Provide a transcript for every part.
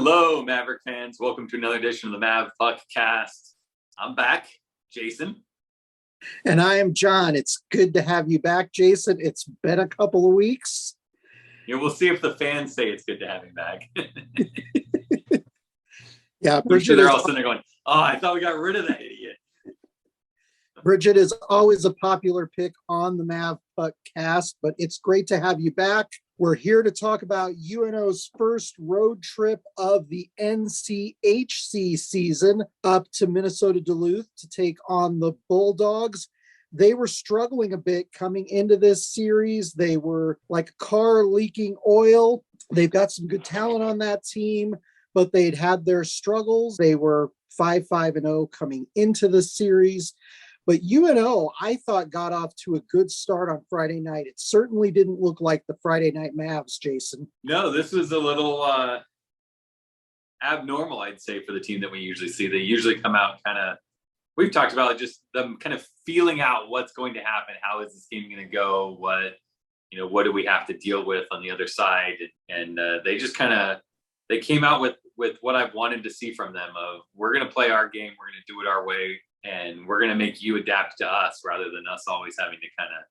Hello, Maverick fans. Welcome to another edition of the Mavpuckcast. I'm back, Jason. And I am John. It's good to have you back, Jason. It's been a couple of weeks. Yeah, we'll see if the fans say it's good to have him back. Yeah, I'm sure they're all sitting there going, "Oh, I thought we got rid of that idiot." Bridget is always a popular pick on the Mavpuckcast, but it's great to have you back. We're here to talk about UNO's first road trip of the NCHC season up to Minnesota Duluth to take on the Bulldogs. They were struggling a bit coming into this series. They were like a car leaking oil. They've got some good talent on that team, but they'd had their struggles. They were 5-5-0 coming into the series. But UNO, I thought, got off to a good start on Friday night. It certainly didn't look like the Friday night Mavs, Jason. No, this was a little abnormal, I'd say, for the team that we usually see. They usually come out kind of, we've talked about it, just them kind of feeling out what's going to happen. How is this game going to go? What do we have to deal with on the other side? And they just they came out with what I've wanted to see from them of, we're going to play our game. We're going to do it our way. And we're going to make you adapt to us rather than us always having to kind of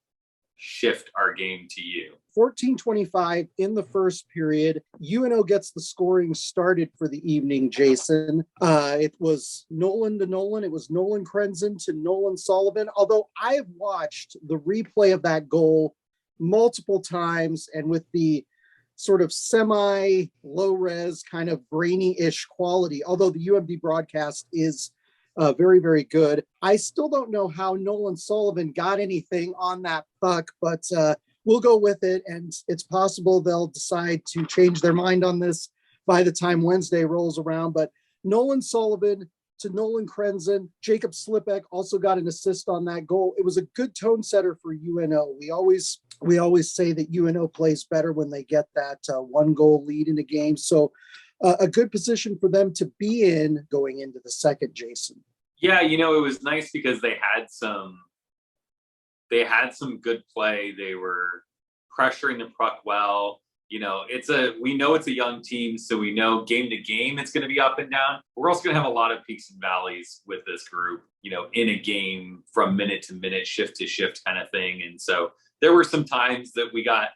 shift our game to you. 14-25 in the first period. UNO gets the scoring started for the evening, Jason. It was Nolan to Nolan. It was Nolan Krenzen to Nolan Sullivan. Although I've watched the replay of that goal multiple times, and with the sort of semi-low res kind of grainy-ish quality, although the UMD broadcast is very, very good. I still don't know how Nolan Sullivan got anything on that puck, but we'll go with it. And it's possible they'll decide to change their mind on this by the time Wednesday rolls around. But Nolan Sullivan to Nolan Krenzen, Jacob Slipek also got an assist on that goal. It was a good tone setter for UNO. We always say that UNO plays better when they get that one goal lead in a game. So a good position for them to be in going into the second, Jason. Yeah, it was nice because they had some good play. They were pressuring the puck well. We know it's a young team, so we know game to game it's going to be up and down. We're also going to have a lot of peaks and valleys with this group, in a game from minute to minute, shift to shift kind of thing. And so there were some times that we got,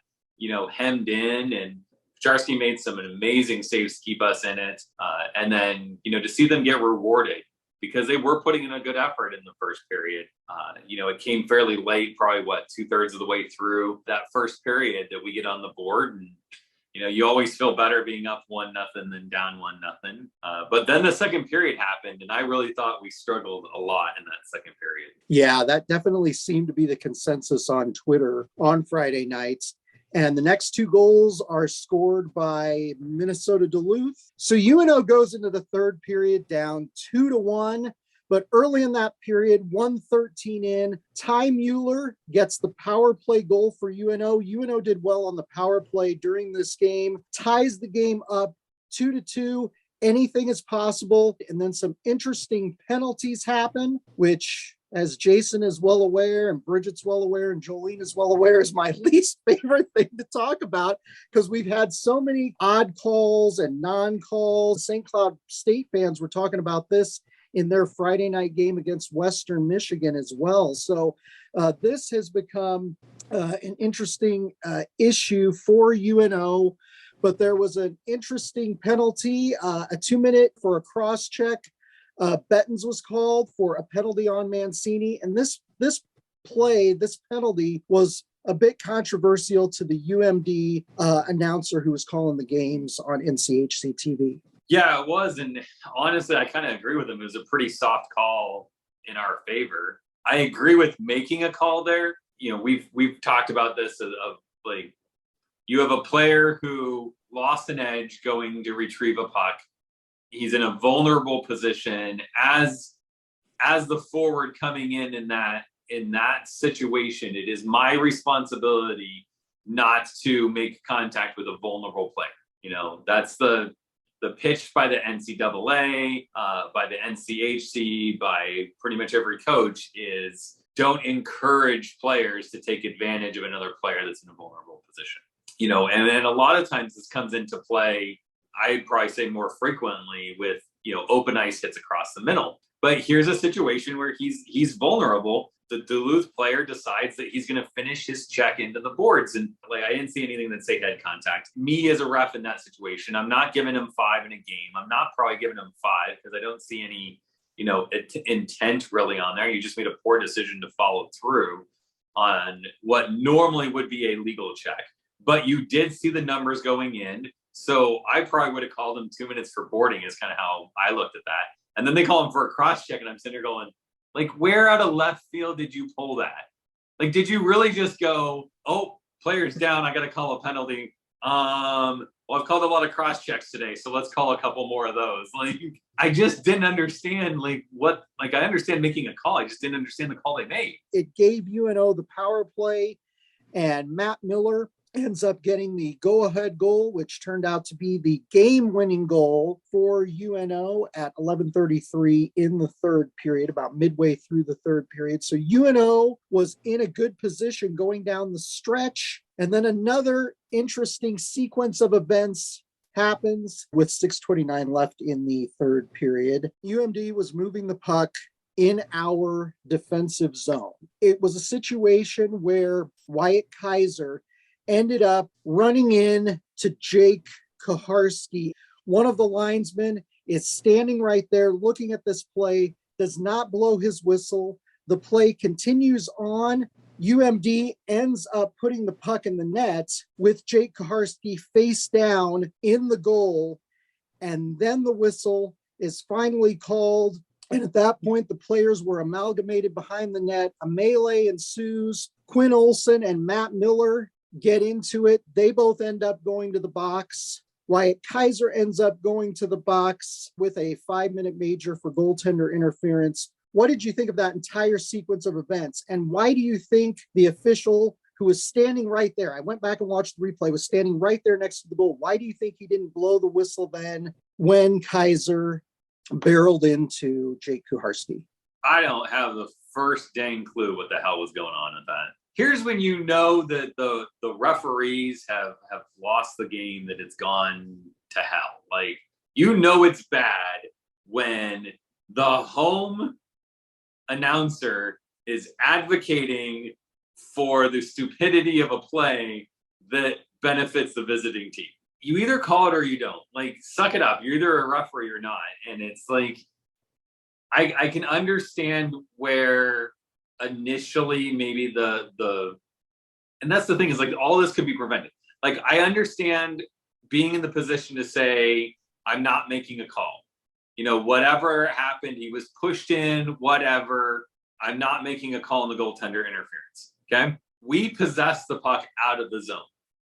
hemmed in, and Jarski made some amazing saves to keep us in it. And then, to see them get rewarded because they were putting in a good effort in the first period. It came fairly late, probably 2/3 of the way through that first period that we get on the board. And, you always feel better being up 1-0 than down 1-0. But then the second period happened, and I really thought we struggled a lot in that second period. Yeah, that definitely seemed to be the consensus on Twitter on Friday nights. And the next two goals are scored by Minnesota Duluth. So UNO goes into the third period down 2-1. But early in that period, 1:13 in, Ty Mueller gets the power play goal for UNO. UNO did well on the power play during this game, ties the game up 2-2. Anything is possible. And then some interesting penalties happen, which, as Jason is well aware, and Bridget's well aware, and Jolene is well aware, is my least favorite thing to talk about, because we've had so many odd calls and non-calls. St. Cloud State fans were talking about this in their Friday night game against Western Michigan as well. So this has become an interesting issue for UNO, but there was an interesting penalty, a 2-minute for a cross-check. Bettens was called for a penalty on Mancini, and this penalty was a bit controversial to the UMD announcer who was calling the games on NCHC TV. Yeah, it was, and honestly, I kind of agree with him. It was a pretty soft call in our favor. I agree with making a call there. We've talked about this of like, you have a player who lost an edge going to retrieve a puck. He's in a vulnerable position as the forward coming in that situation. It is my responsibility not to make contact with a vulnerable player. That's the pitch by the NCAA, by the NCHC, by pretty much every coach is don't encourage players to take advantage of another player that's in a vulnerable position. And then a lot of times this comes into play I'd probably say more frequently with, open ice hits across the middle. But here's a situation where he's vulnerable. The Duluth player decides that he's going to finish his check into the boards. And I didn't see anything that say head contact. Me as a ref in that situation, I'm not giving him 5 in a game. I'm not probably giving him 5 because I don't see any, intent really on there. You just made a poor decision to follow through on what normally would be a legal check. But you did see the numbers going in. So I probably would have called him 2 minutes for boarding is kind of how I looked at that. And then they call him for a cross check. And I'm sitting there going, where out of left field did you pull that? Did you really just go, oh, player's down, I got to call a penalty? Well, I've called a lot of cross checks today, so let's call a couple more of those. I just didn't understand I understand making a call. I just didn't understand the call they made. It gave UNO the power play, and Matt Miller ends up getting the go-ahead goal, which turned out to be the game-winning goal for UNO at 11:33 in the third period, about midway through the third period. So UNO was in a good position going down the stretch. And then another interesting sequence of events happens with 6:29 left in the third period. UMD was moving the puck in our defensive zone. It was a situation where Wyatt Kaiser ended up running in to Jake Kuharski. One of the linesmen is standing right there looking at this play, does not blow his whistle. The play continues on. UMD ends up putting the puck in the net with Jake Kuharski face down in the goal. And then the whistle is finally called. And at that point, the players were amalgamated behind the net. A melee ensues. Quinn Olson and Matt Miller get into it. They both end up going to the box. Wyatt Kaiser ends up going to the box with a 5-minute major for goaltender interference. What did you think of that entire sequence of events? And why do you think the official who was standing right there, I went back and watched the replay, was standing right there next to the goal? Why do you think he didn't blow the whistle then when Kaiser barreled into Jake Kuharski? I don't have the first dang clue what the hell was going on at that. Here's when you know that the referees have lost the game, that it's gone to hell. It's bad when the home announcer is advocating for the stupidity of a play that benefits the visiting team. You either call it or you don't. Suck it up. You're either a referee or not. And it's I can understand where initially maybe and that's the thing is all this could be prevented. I understand being in the position to say, I'm not making a call. Whatever happened, he was pushed in, whatever. I'm not making a call on the goaltender interference. Okay. We possess the puck out of the zone.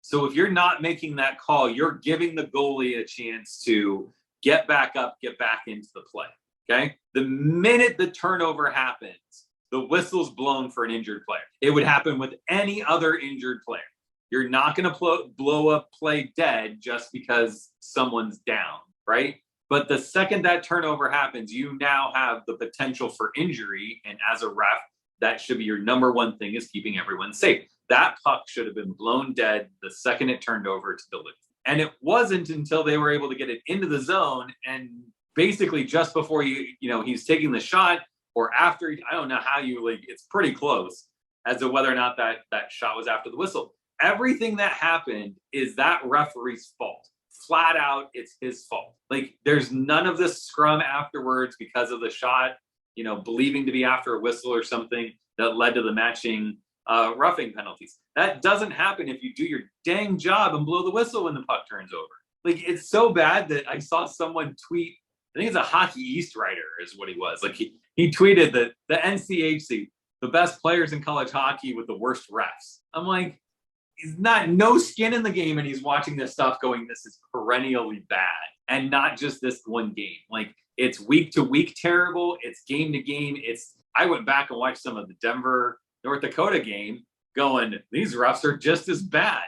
So if you're not making that call, you're giving the goalie a chance to get back up, get back into the play. Okay. The minute the turnover happens, the whistle's blown for an injured player. It would happen with any other injured player. You're not going to blow up play dead just because someone's down, right? But the second that turnover happens, you now have the potential for injury. And as a ref, that should be your number one thing, is keeping everyone safe. That puck should have been blown dead the second it turned over to Duluth. And it wasn't until they were able to get it into the zone, and basically just before he's taking the shot, or after, I don't know how it's pretty close as to whether or not that shot was after the whistle. Everything that happened is that referee's fault. Flat out, it's his fault. There's none of this scrum afterwards because of the shot, believing to be after a whistle or something that led to the matching roughing penalties. That doesn't happen if you do your dang job and blow the whistle when the puck turns over. It's so bad that I saw someone tweet, I think it's a Hockey East writer is what he was. He tweeted that the NCHC, the best players in college hockey with the worst refs. I'm he's no skin in the game, and he's watching this stuff going, this is perennially bad. And not just this one game. It's week to week terrible. It's game to game. I went back and watched some of the Denver, North Dakota game going, these refs are just as bad.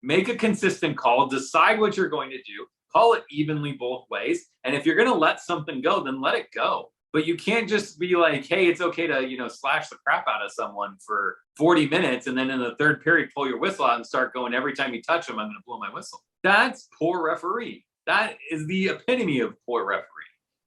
Make a consistent call. Decide what you're going to do. Call it evenly both ways. And if you're going to let something go, then let it go. But you can't just be hey, it's okay to, slash the crap out of someone for 40 minutes. And then in the third period, pull your whistle out and start going, every time you touch them, I'm going to blow my whistle. That's poor referee. That is the epitome of poor refereeing.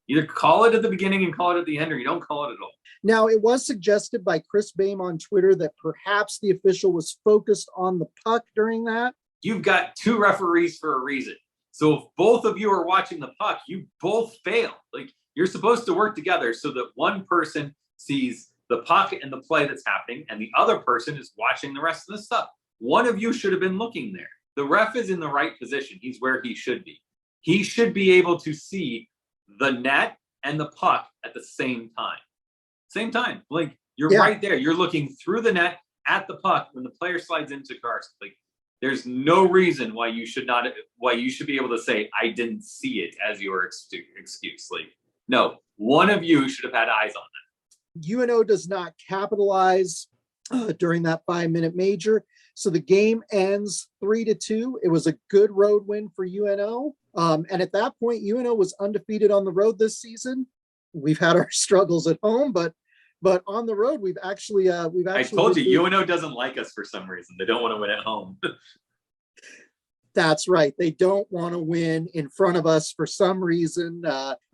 Either call it at the beginning and call it at the end, or you don't call it at all. Now, it was suggested by Chris Boehm on Twitter that perhaps the official was focused on the puck during that. You've got two referees for a reason. So if both of you are watching the puck, you both fail. Like, you're supposed to work together so that one person sees the puck and the play that's happening, and the other person is watching the rest of the stuff. One of you should have been looking there. The ref is in the right position. He's where he should be. He should be able to see the net and the puck at the same time. Same time. Like, you're right there. You're looking through the net at the puck when the player slides into Carson. Like, there's no reason why you should be able to say, I didn't see it as your excuse. Like, no, one of you should have had eyes on that. UNO does not capitalize during that 5-minute major. So the game ends 3-2. It was a good road win for UNO. And at that point, UNO was undefeated on the road this season. We've had our struggles at home, but on the road, we've actually. I told you, UNO doesn't like us for some reason. They don't want to win at home. That's right. They don't want to win in front of us for some reason.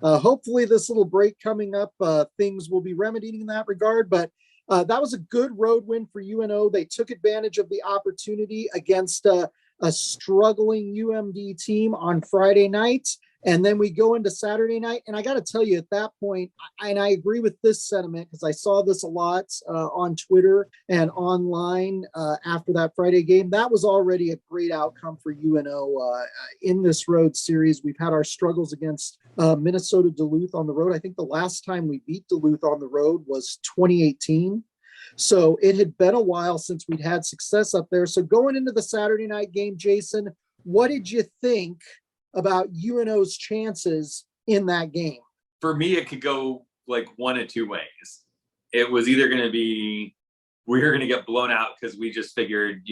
Hopefully, this little break coming up, things will be remedied in that regard. But that was a good road win for UNO. They took advantage of the opportunity against a struggling UMD team on Friday night. And then we go into Saturday night. And I got to tell you, at that point, and I agree with this sentiment because I saw this a lot on Twitter and online after that Friday game. That was already a great outcome for UNO in this road series. We've had our struggles against Minnesota Duluth on the road. I think the last time we beat Duluth on the road was 2018. So it had been a while since we'd had success up there. So going into the Saturday night game, Jason, what did you think about UNO's chances in that game? For me, it could go like one of two ways. It was either going to be, we were going to get blown out because we just figured,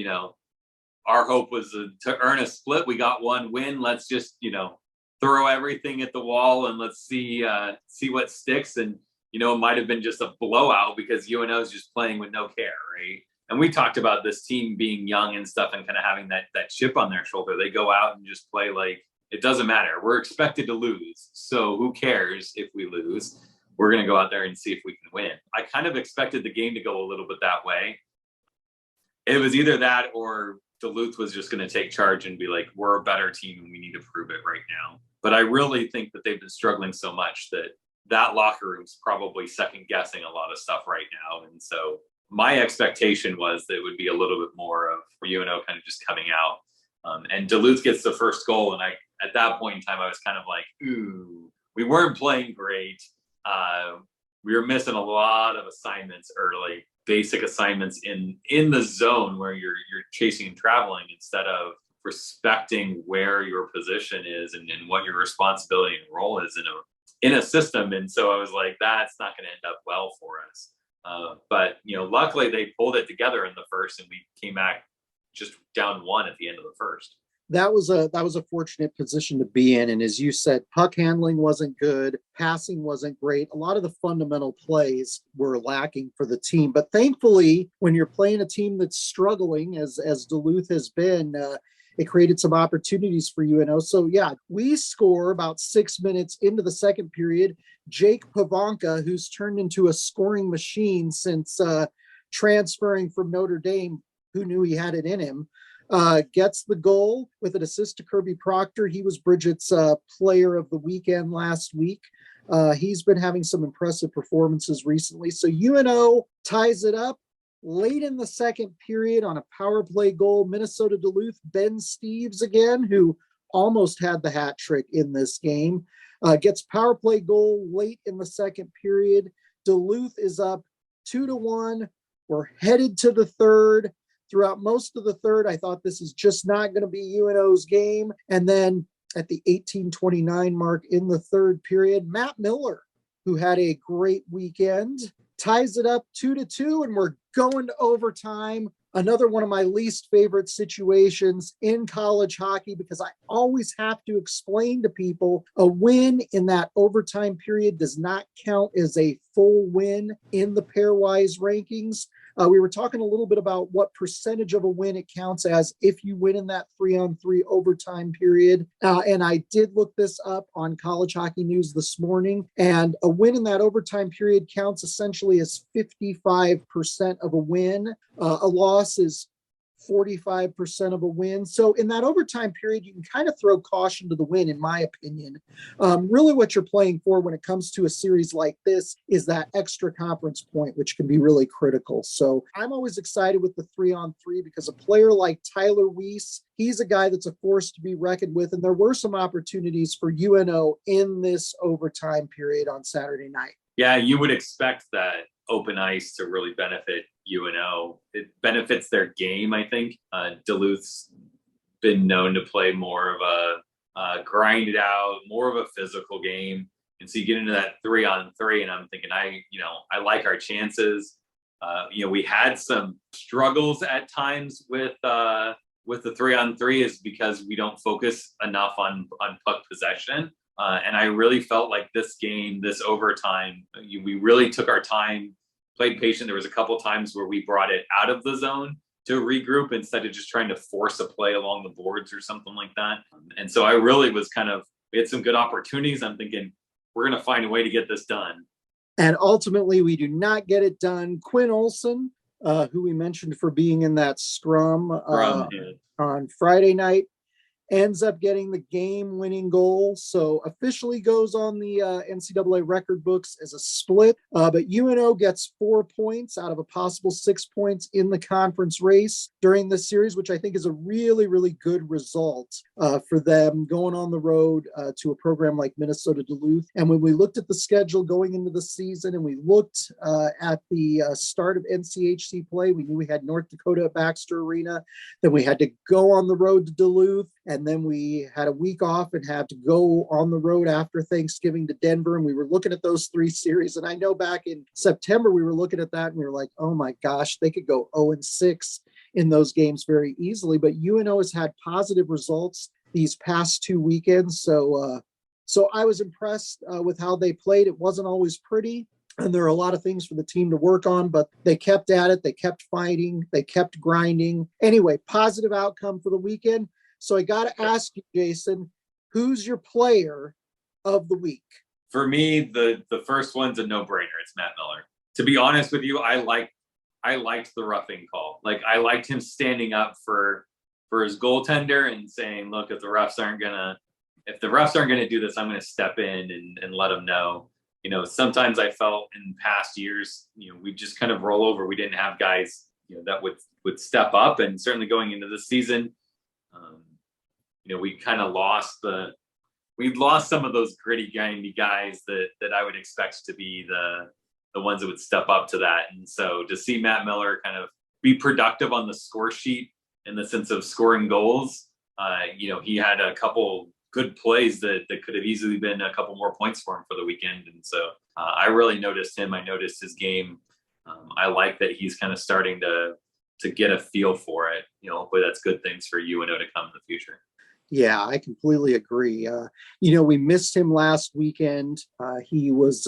our hope was to earn a split. We got one win. Let's just, throw everything at the wall and let's see what sticks. And, it might have been just a blowout because UNO is just playing with no care, right? And we talked about this team being young and stuff and kind of having that chip on their shoulder. They go out and just play like, it doesn't matter. We're expected to lose. So who cares if we lose? We're going to go out there and see if we can win. I kind of expected the game to go a little bit that way. It was either that or Duluth was just going to take charge and be like, we're a better team and we need to prove it right now. But I really think that they've been struggling so much that locker room's probably second guessing a lot of stuff right now. And so my expectation was that it would be a little bit more of UNO kind of just coming out. And Duluth gets the first goal. And at that point in time, I was kind of like, ooh, we weren't playing great. We were missing a lot of assignments early, basic assignments in the zone where you're chasing and traveling instead of respecting where your position is and what your responsibility and role is in a system. And so I was like, that's not going to end up well for us. But luckily they pulled it together in the first and we came back just down one at the end of the first. That was a fortunate position to be in. And as you said, puck handling wasn't good. Passing wasn't great. A lot of the fundamental plays were lacking for the team. But thankfully, when you're playing a team that's struggling, as Duluth has been, it created some opportunities for UNO. So yeah, we score about 6 minutes into the second period. Jake Pavanka, who's turned into a scoring machine since transferring from Notre Dame, who knew he had it in him, gets the goal with an assist to Kirby Proctor. He was Bridget's player of the weekend last week. He's been having some impressive performances recently. So UNO ties it up late in the second period on a power play goal. Minnesota Duluth, Ben Steeves again, who almost had the hat trick in this game, gets power play goal late in the second period. Duluth is up 2-1. We're headed to the third. Throughout most of the third, I thought this is just not going to be UNO's game. And then at the 18:29 mark in the third period, Matt Miller, who had a great weekend, ties it up 2-2, and we're going to overtime. Another one of my least favorite situations in college hockey, because I always have to explain to people a win in that overtime period does not count as a full win in the pairwise rankings. We were talking a little bit about what percentage of a win it counts as if you win in that 3-on-3 overtime period. And I did look this up on College Hockey News this morning, and a win in that overtime period counts essentially as 55% of a win. A loss is 45% of a win. So in that overtime period, you can kind of throw caution to the wind, in my opinion. Really what you're playing for when it comes to a series like this is that extra conference point, which can be really critical. So I'm always excited with the 3-on-3 because a player like Tyler Weiss, he's a guy that's a force to be reckoned with. And there were some opportunities for UNO in this overtime period on Saturday night. Yeah, you would expect that open ice to really benefit UNO. It benefits their game, I think. Duluth's been known to play more of a grind it out, more of a physical game. And so you get into that 3-on-3, and I'm thinking, I like our chances. We had some struggles at times with the 3-on-3 is because we don't focus enough on puck possession. And I really felt like this game, this overtime, we really took our time, played patient. There was a couple times where we brought it out of the zone to regroup instead of just trying to force a play along the boards or something like that. And so I really was we had some good opportunities. I'm thinking we're going to find a way to get this done. And ultimately, we do not get it done. Quinn Olson, who we mentioned for being in that scrum on Friday night, ends up getting the game-winning goal. So officially goes on the NCAA record books as a split. But UNO gets 4 points out of a possible 6 points in the conference race during this series, which I think is a really, really good result for them going on the road to a program like Minnesota Duluth. And when we looked at the schedule going into the season and we looked at the start of NCHC play, we knew we had North Dakota at Baxter Arena. Then we had to go on the road to Duluth. And then we had a week off and had to go on the road after Thanksgiving to Denver. And we were looking at those 3 series. And I know back in September, we were looking at that and we were like, oh my gosh, they could go 0-6 in those games very easily. But UNO has had positive results these past 2 weekends. So I was impressed with how they played. It wasn't always pretty. And there are a lot of things for the team to work on, but they kept at it. They kept fighting. They kept grinding. Anyway, positive outcome for the weekend. So I got to ask you, Jason, who's your player of the week? For me, the first one's a no-brainer. It's Matt Miller. To be honest with you, I liked the roughing call. Like, I liked him standing up for his goaltender and saying, look, if the refs aren't gonna do this, I'm gonna step in and let them know. Sometimes I felt in past years, we just kind of roll over. We didn't have guys, that would step up, and certainly going into this season, we kind of lost some of those gritty guys that I would expect to be the ones that would step up to that. And so to see Matt Miller kind of be productive on the score sheet in the sense of scoring goals, he had a couple good plays that could have easily been a couple more points for him for the weekend. And so I really noticed him. I noticed his game. I like that he's kind of starting to get a feel for it. Hopefully that's good things for UNO to come in the future. Yeah, I completely agree. We missed him last weekend. He was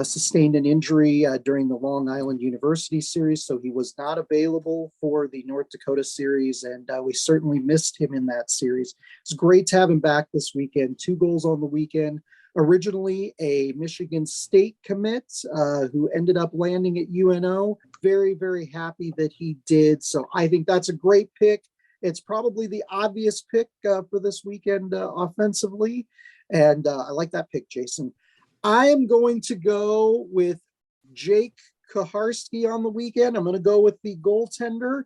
sustained an injury during the Long Island University series, so he was not available for the North Dakota series, and we certainly missed him in that series. It's great to have him back this weekend. 2 goals on the weekend. Originally a Michigan State commit who ended up landing at UNO. Very, very happy that he did. So I think that's a great pick. It's probably the obvious pick for this weekend offensively. And I like that pick, Jason. I am going to go with Jake Kucharski on the weekend. I'm going to go with the goaltender.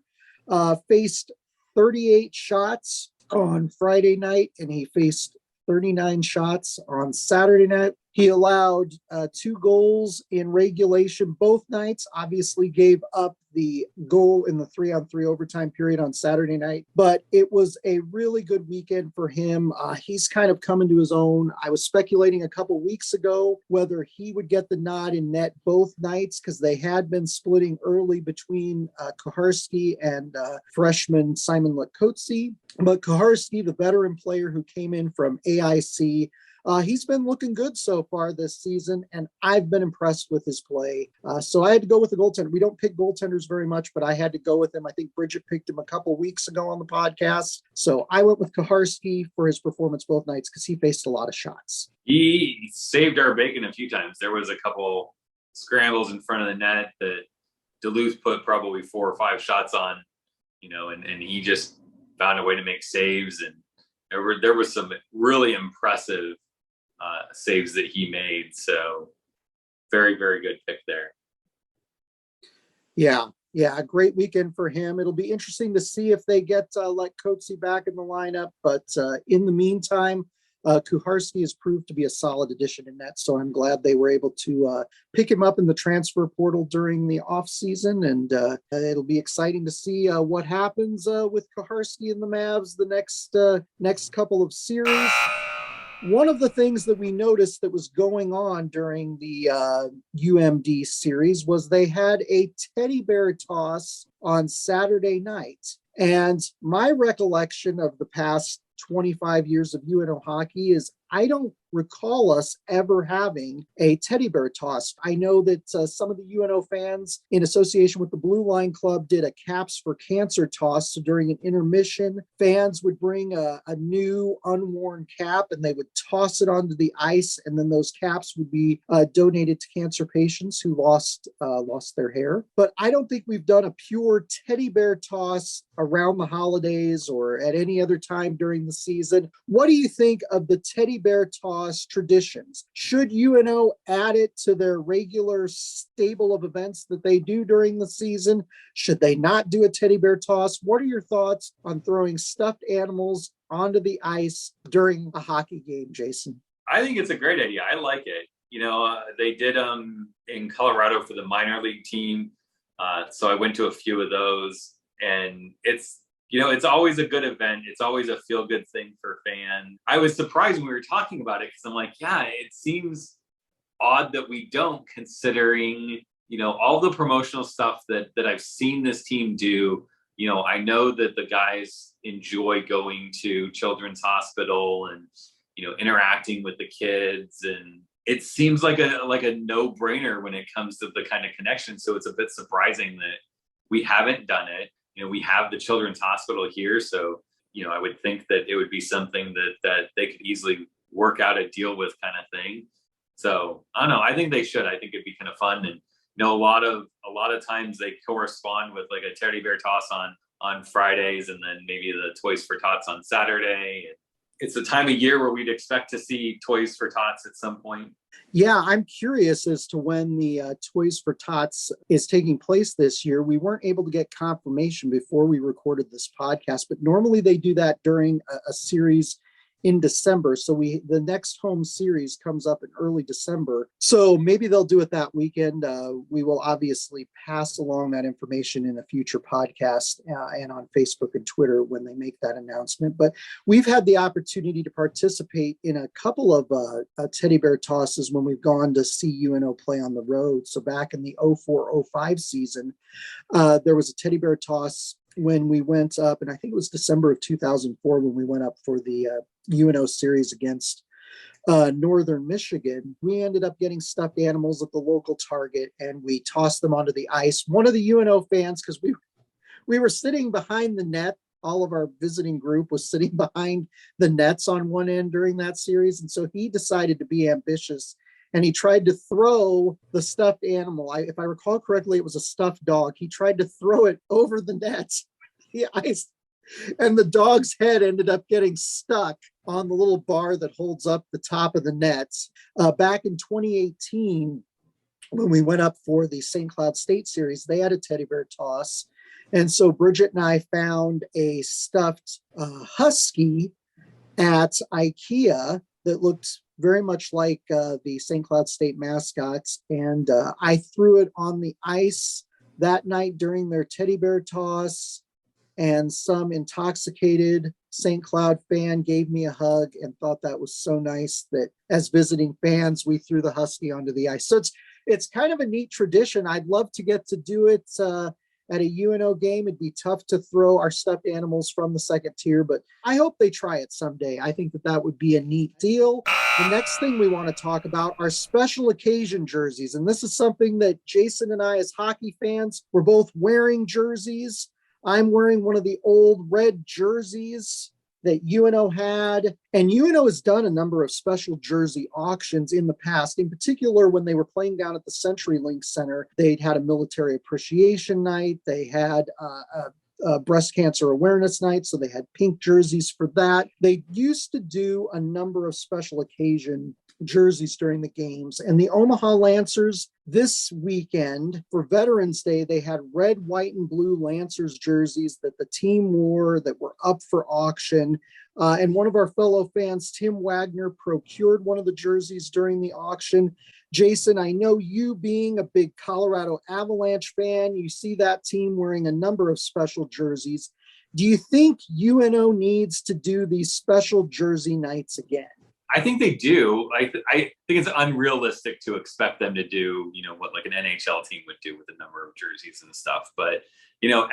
Faced 38 shots on Friday night, and he faced 39 shots on Saturday night. He allowed 2 goals in regulation both nights, obviously gave up the goal in the 3-on-3 overtime period on Saturday night, but it was a really good weekend for him. He's kind of coming to his own. I was speculating a couple weeks ago whether he would get the nod in net both nights because they had been splitting early between Kucharski and freshman Simon Lakotsi. But Kucharski, the veteran player who came in from AIC, He's been looking good so far this season, and I've been impressed with his play. So I had to go with the goaltender. We don't pick goaltenders very much, but I had to go with him. I think Bridget picked him a couple weeks ago on the podcast. So I went with Kuharski for his performance both nights because he faced a lot of shots. He saved our bacon a few times. There was a couple scrambles in front of the net that Duluth put probably 4 or 5 shots on, and he just found a way to make saves. And there was some really impressive saves that he made. So very, very good pick there. Yeah, a great weekend for him. It'll be interesting to see if they get like Coatsy back in the lineup. But in the meantime, Kuharski has proved to be a solid addition in net. So I'm glad they were able to pick him up in the transfer portal during the offseason. And it'll be exciting to see what happens with Kuharski and the Mavs the next couple of series. One of the things that we noticed that was going on during the UMD series was they had a teddy bear toss on Saturday night. And my recollection of the past 25 years of UNO hockey is I don't recall us ever having a teddy bear toss. I know that some of the UNO fans in association with the Blue Line Club did a Caps for Cancer toss. So during an intermission, fans would bring a new unworn cap and they would toss it onto the ice. And then those caps would be donated to cancer patients who lost their hair. But I don't think we've done a pure teddy bear toss around the holidays or at any other time during the season. What do you think of the teddy bear toss traditions? Should UNO add it to their regular stable of events that they do during the season? Should they not do a teddy bear toss? What are your thoughts on throwing stuffed animals onto the ice during a hockey game, Jason? I think it's a great idea. I like it. They did in Colorado for the minor league team. So I went to a few of those, and it's always a good event. It's always a feel-good thing for fans. I was surprised when we were talking about it because I'm like, yeah, it seems odd that we don't, considering, all the promotional stuff that I've seen this team do. I know that the guys enjoy going to Children's Hospital and, interacting with the kids. And it seems like a no-brainer when it comes to the kind of connection. So it's a bit surprising that we haven't done it. We have the Children's Hospital here, so I would think that it would be something that they could easily work out a deal with, kind of thing. So I don't know. I think they should. I think it'd be kind of fun, and a lot of times they correspond with like a teddy bear toss on Fridays, and then maybe the Toys for Tots on Saturday. It's the time of year where we'd expect to see Toys for Tots at some point. Yeah, I'm curious as to when the Toys for Tots is taking place this year. We weren't able to get confirmation before we recorded this podcast, but normally they do that during a series in December. So the next home series comes up in early December. So maybe they'll do it that weekend. We will obviously pass along that information in a future podcast and on Facebook and Twitter when they make that announcement. But we've had the opportunity to participate in a couple of teddy bear tosses when we've gone to see UNO play on the road. So back in the 04-05 season, there was a teddy bear toss when we went up, and I think it was December of 2004 when we went up for the UNO series against Northern Michigan. We ended up getting stuffed animals at the local Target, and we tossed them onto the ice. One of the UNO fans, because we were sitting behind the net, all of our visiting group was sitting behind the nets on one end during that series, and so he decided to be ambitious, and he tried to throw the stuffed animal. If I recall correctly, it was a stuffed dog. He tried to throw it over the net, the ice, and the dog's head ended up getting stuck on the little bar that holds up the top of the nets. Back in 2018, when we went up for the St. Cloud State Series, they had a teddy bear toss. And so Bridget and I found a stuffed husky at IKEA that looked very much like the St. Cloud State mascots. And I threw it on the ice that night during their teddy bear toss. And some intoxicated St. Cloud fan gave me a hug and thought that was so nice that as visiting fans, we threw the husky onto the ice. So it's kind of a neat tradition. I'd love to get to do it at a UNO game. It'd be tough to throw our stuffed animals from the second tier, but I hope they try it someday. I think that that would be a neat deal. The next thing we want to talk about are special occasion jerseys. And this is something that Jason and I, as hockey fans, we're both wearing jerseys. I'm wearing one of the old red jerseys that UNO had. And UNO has done a number of special jersey auctions in the past. In particular, when they were playing down at the CenturyLink Center, they'd had a military appreciation night. They had breast cancer awareness night, so they had pink jerseys for that. They used to do a number of special occasion jerseys during the games. And the Omaha Lancers this weekend for Veterans Day, they had red, white, and blue Lancers jerseys that the team wore that were up for auction. And one of our fellow fans, Tim Wagner, procured one of the jerseys during the auction. Jason, I know you being a big Colorado Avalanche fan, you see that team wearing a number of special jerseys. Do you think UNO needs to do these special jersey nights again? I think they do. I think it's unrealistic to expect them to do, what like an NHL team would do with a number of jerseys and stuff. But,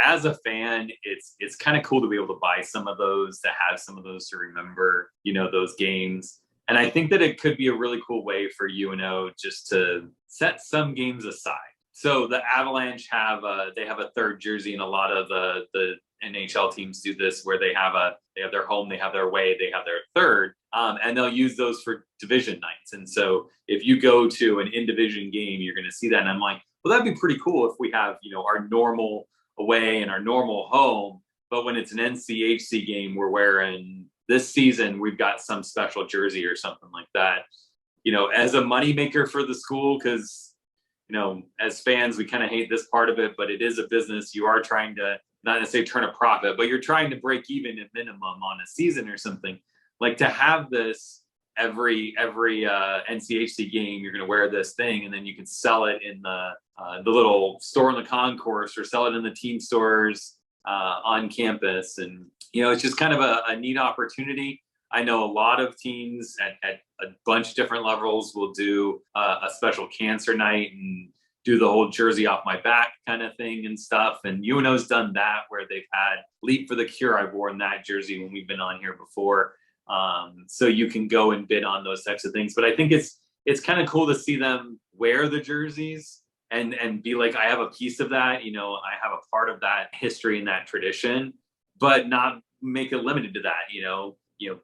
as a fan, it's kind of cool to be able to buy some of those, to have some of those, to remember, those games. And I think that it could be a really cool way for UNO just to set some games aside. So the Avalanche have a third jersey, and a lot of the NHL teams do this, where they have their home, they have their away, they have their third, and they'll use those for division nights. And so if you go to an in-division game, you're going to see that. And I'm like, well, that'd be pretty cool if we have, our normal away and our normal home, but when it's an NCHC game, we're wearing, this season, we've got some special jersey or something like that, as a moneymaker for the school, because, as fans, we kind of hate this part of it, but it is a business. You are trying to not necessarily turn a profit, but you're trying to break even at minimum on a season or something. Like, to have this every NCHC game, you're going to wear this thing, and then you can sell it in the little store in the concourse, or sell it in the team stores on campus. And, it's just kind of a neat opportunity. I know a lot of teams at a bunch of different levels will do a special cancer night and do the whole jersey off my back kind of thing and stuff. And UNO's done that, where they've had Leap for the Cure. I've worn that jersey when we've been on here before. So you can go and bid on those types of things. But I think it's kind of cool to see them wear the jerseys and be like, I have a piece of that, I have a part of that history and that tradition, but not make it limited to that,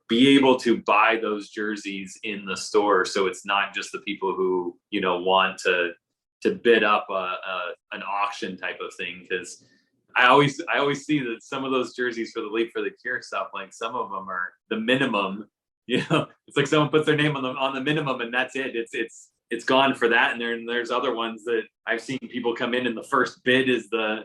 be able to buy those jerseys in the store. So it's not just the people who, want to bid up an auction type of thing. Because I always see that some of those jerseys for the Leap for the Cure stuff, like some of them are the minimum, it's like someone puts their name on the minimum, and that's it. It's gone for that. And there's other ones that I've seen people come in, and the first bid is the,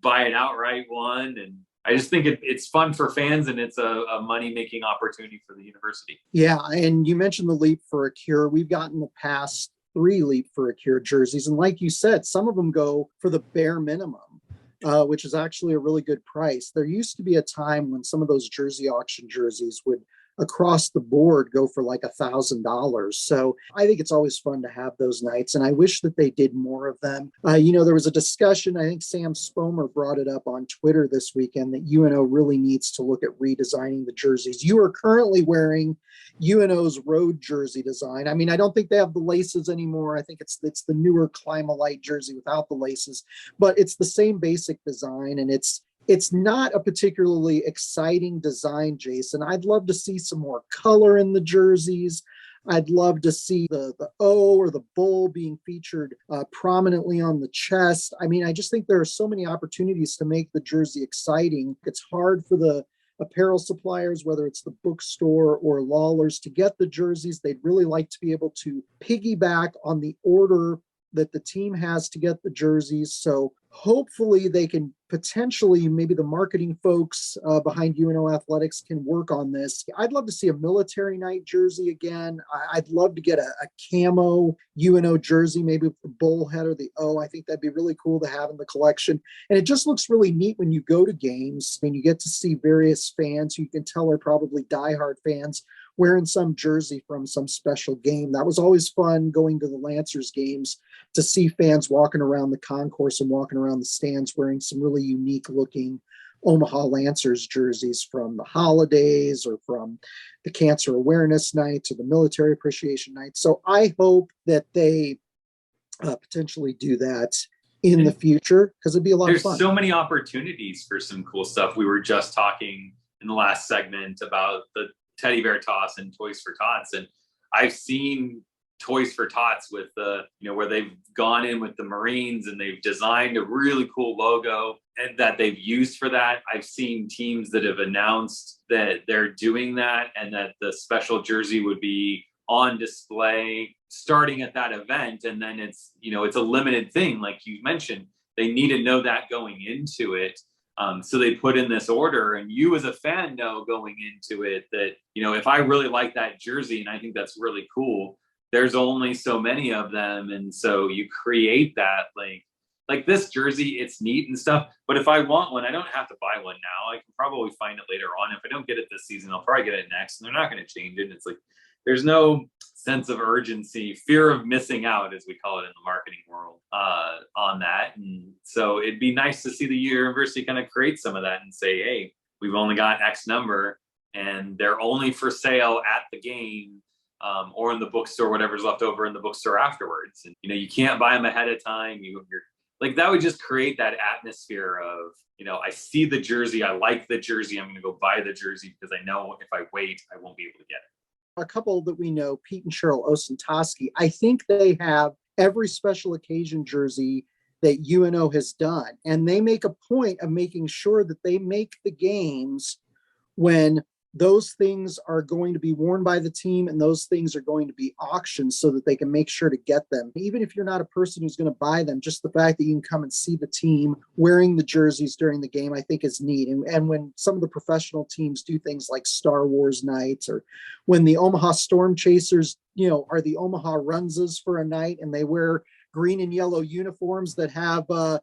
buy it outright one. And I just think it's fun for fans, and it's a money-making opportunity for the university. Yeah, and you mentioned the Leap for a Cure. We've gotten the past 3 Leap for a Cure jerseys. And like you said, some of them go for the bare minimum, which is actually a really good price. There used to be a time when some of those jersey auction jerseys would, across the board, go for like $1,000. So I think it's always fun to have those nights, and I wish that they did more of them. There was a discussion, I think Sam Spomer brought it up on Twitter this weekend, that UNO really needs to look at redesigning the jerseys. You are currently wearing UNO's road jersey design. I mean, I don't think they have the laces anymore. I think it's the newer Climalite jersey without the laces, but it's the same basic design, and it's not a particularly exciting design, Jason. I'd love to see some more color in the jerseys. I'd love to see the O or the bull being featured prominently on the chest. I mean, I just think there are so many opportunities to make the jersey exciting. It's hard for the apparel suppliers, whether it's the bookstore or Lawler's, to get the jerseys. They'd really like to be able to piggyback on the order that the team has to get the jerseys. So hopefully they can potentially, maybe the marketing folks behind UNO Athletics can work on this. I'd love to see a military night jersey again. I'd love to get a camo UNO jersey, maybe with the bullhead or the O. I think that'd be really cool to have in the collection. And it just looks really neat when you go to games and you get to see various fans who you can tell are probably diehard fans wearing some jersey from some special game. That was always fun going to the Lancers games to see fans walking around the concourse and walking around the stands wearing some really unique looking Omaha Lancers jerseys from the holidays or from the Cancer Awareness Nights or the Military Appreciation Nights. So I hope that they potentially do that in the future, because it'd be a lot of fun. There's so many opportunities for some cool stuff. We were just talking in the last segment about the teddy bear toss and Toys for Tots, and I've seen Toys for Tots with the, where they've gone in with the Marines and they've designed a really cool logo and that they've used for that. I've seen teams that have announced that they're doing that and that the special jersey would be on display starting at that event. And then it's, it's a limited thing. Like you mentioned, they need to know that going into it. So they put in this order, and you as a fan know going into it that, if I really like that jersey and I think that's really cool, there's only so many of them. And so you create that, like this jersey, it's neat and stuff. But if I want one, I don't have to buy one now. I can probably find it later on. If I don't get it this season, I'll probably get it next. And they're not going to change it. It's like, there's no sense of urgency, fear of missing out, as we call it in the marketing world, on that. And so it'd be nice to see the university kind of create some of that and say, hey, we've only got X number and they're only for sale at the game. Or in the bookstore, whatever's left over in the bookstore afterwards. And, you can't buy them ahead of time. You're like, that would just create that atmosphere of, I see the jersey, I like the jersey, I'm going to go buy the jersey because I know if I wait, I won't be able to get it. A couple that we know, Pete and Cheryl Osentoski, I think they have every special occasion jersey that UNO has done. And they make a point of making sure that they make the games when those things are going to be worn by the team and those things are going to be auctioned so that they can make sure to get them. Even if you're not a person who's going to buy them, just the fact that you can come and see the team wearing the jerseys during the game, I think is neat. And when some of the professional teams do things like Star Wars nights, or when the Omaha Storm Chasers, are the Omaha Runzas for a night and they wear green and yellow uniforms that have a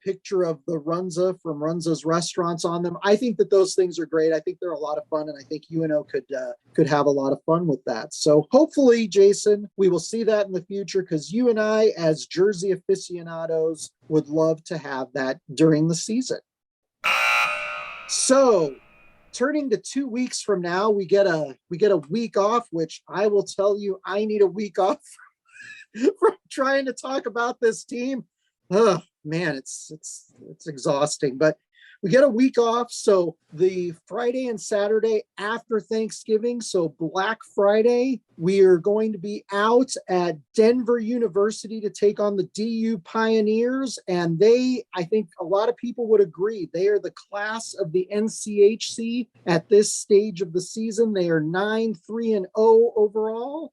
picture of the Runza from Runza's restaurants on them. I think that those things are great. I think they're a lot of fun, and I think UNO could have a lot of fun with that. So hopefully, Jason, we will see that in the future, because you and I, as jersey aficionados, would love to have that during the season. So turning to 2 weeks from now, we get a week off, which I will tell you, I need a week off from trying to talk about this team. Oh man, it's exhausting, but we get a week off. So the Friday and Saturday after Thanksgiving, so Black Friday, we are going to be out at Denver University to take on the DU Pioneers. And I think a lot of people would agree, they are the class of the NCHC at this stage of the season. They are 9-3-0 overall.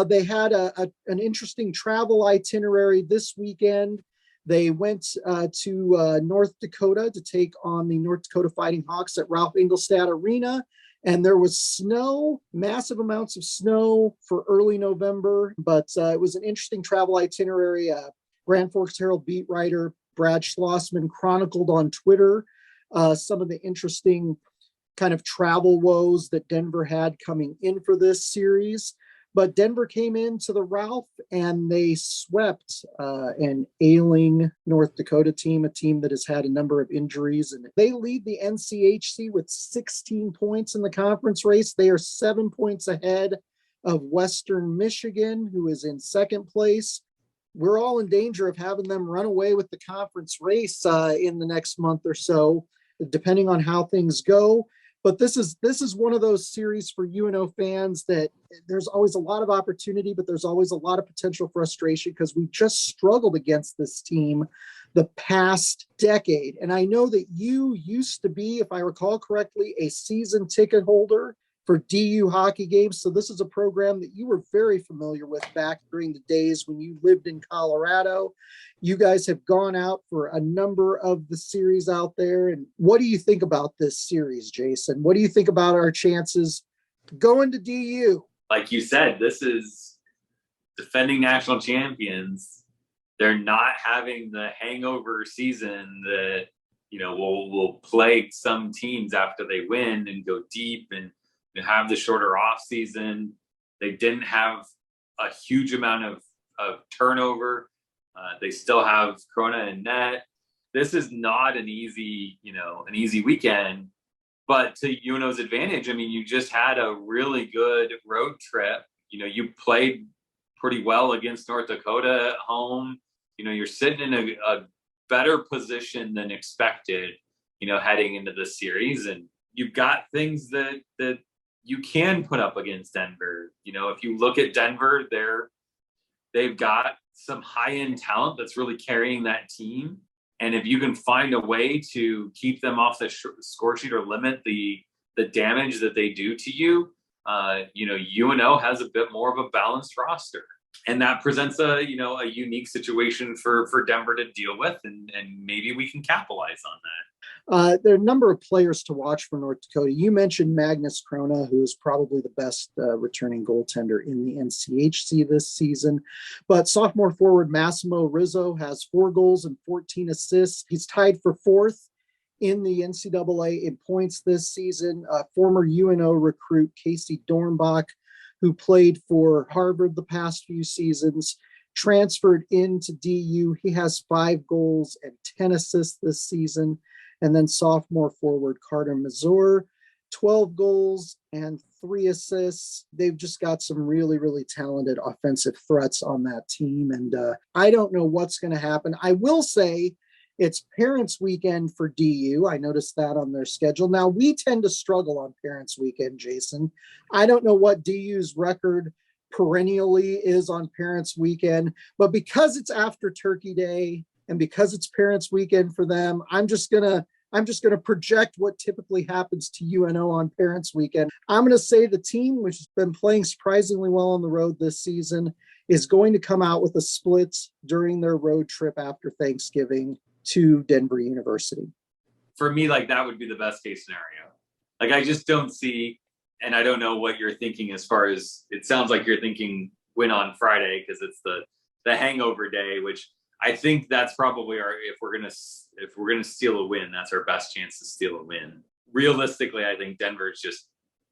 They had an interesting travel itinerary this weekend. They went to North Dakota to take on the North Dakota Fighting Hawks at Ralph Engelstad Arena. And there was snow, massive amounts of snow for early November. But it was an interesting travel itinerary. Grand Forks Herald beat writer Brad Schlossman chronicled on Twitter some of the interesting kind of travel woes that Denver had coming in for this series. But Denver came into the Ralph and they swept an ailing North Dakota team, a team that has had a number of injuries. And they lead the NCHC with 16 points in the conference race. They are 7 points ahead of Western Michigan, who is in second place. We're all in danger of having them run away with the conference race in the next month or so, depending on how things go. But this is one of those series for UNO fans that there's always a lot of opportunity, but there's always a lot of potential frustration because we just struggled against this team the past decade. And I know that you used to be, if I recall correctly, a season ticket holder for DU hockey games. So this is a program that you were very familiar with back during the days when you lived in Colorado. You guys have gone out for a number of the series out there. And what do you think about this series, Jason? What do you think about our chances going to DU? Like you said, this is defending national champions. They're not having the hangover season that, will plague some teams after they win and go deep and to have the shorter off season. They didn't have a huge amount of turnover. They still have Corona and net. This is not an easy weekend, but to UNO's advantage, I mean, you just had a really good road trip. You played pretty well against North Dakota at home. You're sitting in a better position than expected, heading into the series. And you've got things that you can put up against Denver. If you look at Denver, they've got some high-end talent that's really carrying that team. And if you can find a way to keep them off the score sheet or limit the damage that they do to you, UNO has a bit more of a balanced roster. And that presents a unique situation for Denver to deal with, and maybe we can capitalize on that. There are a number of players to watch for North Dakota. You mentioned Magness Arena, who is probably the best returning goaltender in the NCHC this season. But sophomore forward Massimo Rizzo has 4 goals and 14 assists. He's tied for 4th in the NCAA in points this season. Former UNO recruit Casey Dornbach, who played for Harvard the past few seasons, transferred into DU. He has 5 goals and 10 assists this season. And then sophomore forward Carter Mazur, 12 goals and 3 assists. They've just got some really, really talented offensive threats on that team. And I don't know what's going to happen. I will say it's Parents Weekend for DU. I noticed that on their schedule. Now, we tend to struggle on Parents Weekend, Jason. I don't know what DU's record perennially is on Parents Weekend, but because it's after Turkey Day and because it's Parents Weekend for them, I'm just gonna project what typically happens to UNO on Parents Weekend. I'm gonna say the team, which has been playing surprisingly well on the road this season, is going to come out with a split during their road trip after Thanksgiving to Denver University. For me, that would be the best case scenario. I just don't see, and I don't know what you're thinking as far as, it sounds like you're thinking win on Friday because it's the hangover day, which I think that's probably if we're gonna steal a win, that's our best chance to steal a win. Realistically, I think Denver's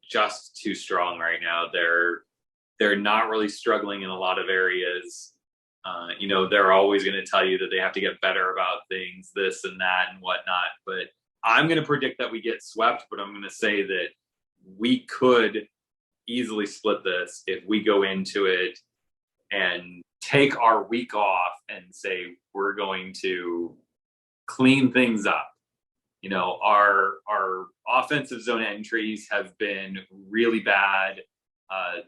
just too strong right now. They're not really struggling in a lot of areas. They're always going to tell you that they have to get better about things, this and that and whatnot. But I'm going to predict that we get swept, but I'm going to say that we could easily split this if we go into it and take our week off and say we're going to clean things up. Our offensive zone entries have been really bad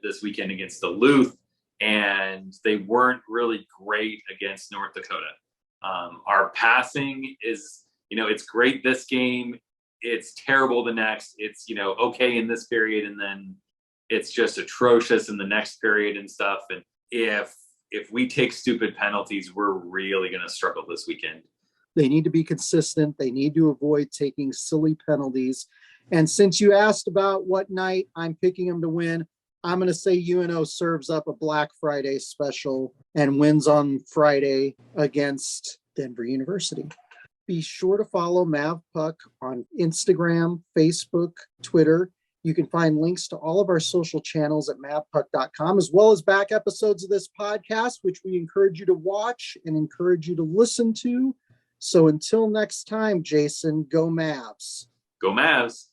this weekend against Duluth, and they weren't really great against North Dakota. Our passing is, it's great this game. It's terrible the next. It's, okay in this period, and then it's just atrocious in the next period and stuff. And if we take stupid penalties, we're really going to struggle this weekend. They need to be consistent. They need to avoid taking silly penalties. And since you asked about what night I'm picking them to win, I'm going to say UNO serves up a Black Friday special and wins on Friday against Denver University. Be sure to follow Mavpuck on Instagram, Facebook, Twitter. You can find links to all of our social channels at mavpuck.com, as well as back episodes of this podcast, which we encourage you to watch and encourage you to listen to. So until next time, Jason, go Mavs. Go Mavs.